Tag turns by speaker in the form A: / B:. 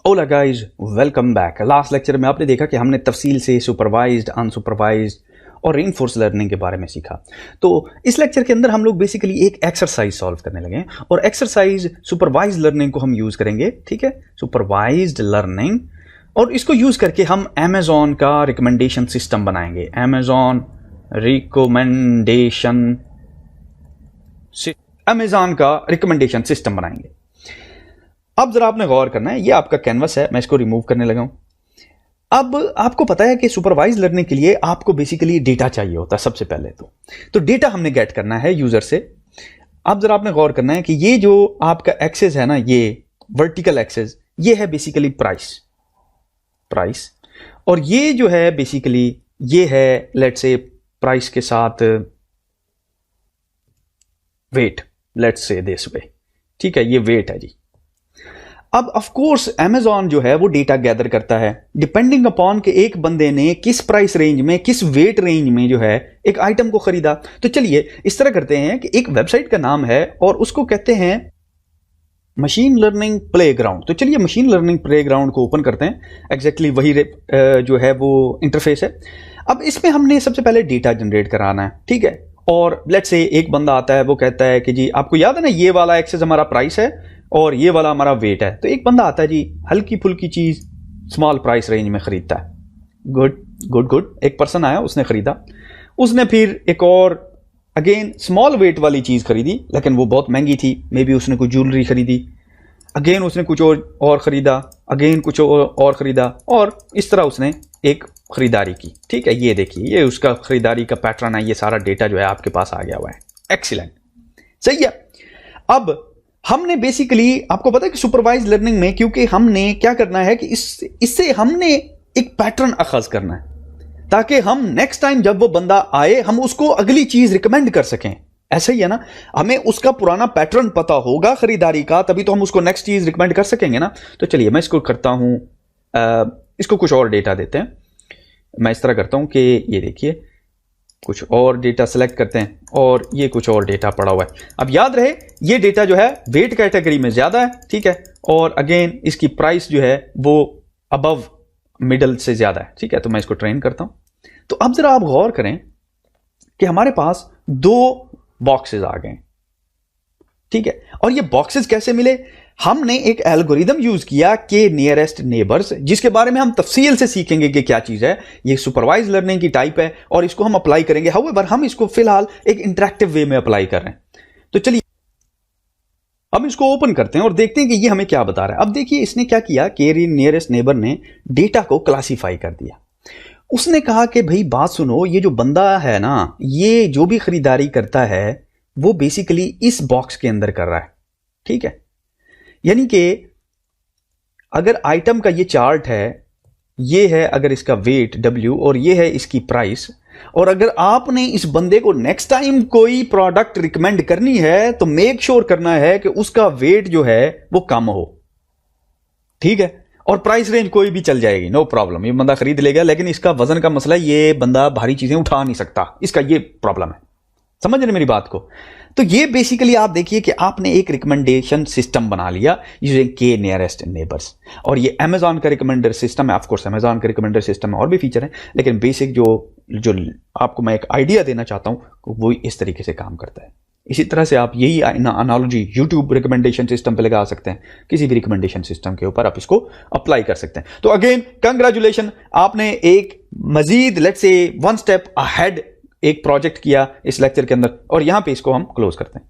A: ओला guys, welcome back. Last lecture में आपने देखा कि हमने तफसील से सुपरवाइज्ड, अनसुपरवाइज्ड और रीइंफोर्स्ड लर्निंग के बारे में सीखा। तो इस लेक्चर के अंदर हम लोग बेसिकली एक एक्सरसाइज सॉल्व करने लगे हैं और एक्सरसाइज सुपरवाइज्ड लर्निंग को हम यूज करेंगे। ठीक है, सुपरवाइज्ड लर्निंग, और इसको यूज करके हम अमेजॉन का रिकमेंडेशन सिस्टम बनाएंगे। अमेजॉन का रिकमेंडेशन सिस्टम बनाएंगे। अब जरा आपने गौर करना है, ये आपका कैनवस है, मैं इसको रिमूव करने लगा हूं। अब आपको पता है कि सुपरवाइज लर्निंग के लिए आपको बेसिकली डेटा चाहिए होता है सबसे पहले। तो डेटा हमने गेट करना है यूजर से। अब जरा आपने गौर करना है कि ये जो आपका एक्सेस है ना, ये वर्टिकल एक्सेस, ये है बेसिकली प्राइस, और ये जो है बेसिकली ये है लेट्स से प्राइस के साथ weight, let's say this way. ठीक है, ये वेट है जी। अब ऑफ कोर्स अमेजॉन जो है वो डेटा गैदर करता है डिपेंडिंग अपॉन कि एक बंदे ने किस प्राइस रेंज में, किस वेट रेंज में जो है एक आइटम को खरीदा। तो चलिए इस तरह करते हैं कि एक वेबसाइट का नाम है और उसको कहते हैं मशीन लर्निंग प्लेग्राउंड। तो चलिए मशीन लर्निंग प्लेग्राउंड को ओपन करते हैं। एग्जैक्टली वही जो है वो इंटरफेस है। अब इसमें हमने सबसे पहले डेटा जनरेट कराना है। ठीक है, और लेट्स से एक बंदा आता है, वो कहता है कि जी आपको याद है ना, ये वाला एक्सेस हमारा प्राइस है और ये वाला हमारा वेट है। तो एक बंदा आता है जी, हल्की फुल्की चीज स्मॉल प्राइस रेंज में खरीदता है। गुड। एक पर्सन आया, उसने खरीदा। उसने फिर एक और अगेन स्मॉल वेट वाली चीज खरीदी, लेकिन वो बहुत महंगी थी। मे बी उसने कुछ ज्वेलरी खरीदी, अगेन उसने कुछ और खरीदा, अगेन कुछ और खरीदा, और इस तरह उसने एक खरीदारी की। ठीक है, ये देखिए, ये उसका खरीदारी का पैटर्न है। ये सारा डेटा जो है आपके पास आ गया हुआ है। एक्सीलेंट, सही है। अब हमने बेसिकली, आपको पता है कि सुपरवाइज लर्निंग में क्योंकि हमने क्या करना है कि इससे हमने एक पैटर्न अखज करना है ताकि हम नेक्स्ट टाइम जब वो बंदा आए हम उसको अगली चीज रिकमेंड कर सकें। ऐसा ही है ना, हमें उसका पुराना पैटर्न पता होगा खरीदारी का, तभी तो हम उसको नेक्स्ट चीज रिकमेंड कर सकेंगे ना। तो चलिए मैं इसको करता हूं, इसको कुछ और डेटा देते हैं। मैं इस तरह करता हूं कि ये देखिए, कुछ और डेटा सेलेक्ट करते हैं और ये कुछ और डेटा पड़ा हुआ है। अब याद रहे ये डेटा जो है वेट कैटेगरी में ज्यादा है। ठीक है, और अगेन इसकी प्राइस जो है वो अबव मिडल से ज्यादा है। ठीक है, तो मैं इसको ट्रेन करता हूं। तो अब जरा आप गौर करें कि हमारे पास दो बॉक्सेस आ गए। ठीक है, और ये बॉक्सेस कैसे मिले? हमने एक एल्गोरिदम यूज किया के नियरेस्ट नेबर्स, जिसके बारे में हम तफसील से सीखेंगे कि क्या चीज है। ये सुपरवाइज लर्निंग की टाइप है और इसको हम अप्लाई करेंगे। हाउएवर हम इसको फिलहाल एक इंटरैक्टिव वे में अप्लाई कर रहे हैं। तो चलिए अब इसको ओपन करते हैं और देखते हैं कि ये हमें क्या बता रहा है। अब देखिए इसने क्या किया, के नियरेस्ट नेबर ने डेटा को क्लासीफाई कर दिया। उसने कहा कि भाई बात सुनो, ये जो बंदा है ना, ये जो भी खरीदारी करता है वो बेसिकली इस बॉक्स के अंदर कर रहा है। ठीक है, यानी कि अगर आइटम का ये चार्ट है, ये है अगर इसका वेट W और ये है इसकी प्राइस, और अगर आपने इस बंदे को नेक्स्ट टाइम कोई प्रोडक्ट रिकमेंड करनी है तो मेक श्योर करना है कि उसका वेट जो है वो कम हो। ठीक है, और प्राइस रेंज कोई भी चल जाएगी, नो प्रॉब्लम, ये बंदा खरीद लेगा। लेकिन इसका वजन का मसला है, ये बंदा भारी चीजें उठा नहीं सकता, इसका ये प्रॉब्लम है। समझ रहे मेरी बात को? तो ये बेसिकली आप देखिए कि आपने एक रिकमेंडेशन सिस्टम बना लिया यूजिंग के नियरेस्ट नेबर्स, और ये अमेजॉन का रिकमेंडर सिस्टम है। ऑफ कोर्स अमेजॉन का रिकमेंडर सिस्टम में और भी फीचर है, लेकिन बेसिक जो आपको मैं एक आइडिया देना चाहता हूं वो इस तरीके से काम करता है। इसी तरह से आप यही एनालॉजी यूट्यूब रिकमेंडेशन सिस्टम पे लगा सकते हैं, किसी भी रिकमेंडेशन सिस्टम के ऊपर आप इसको अप्लाई कर सकते हैं। तो अगेन कंग्रेचुलेशन, आपने एक मजीद लेट्स से वन स्टेप अहेड एक प्रोजेक्ट किया इस लेक्चर के अंदर, और यहां पे इसको हम क्लोज करते हैं।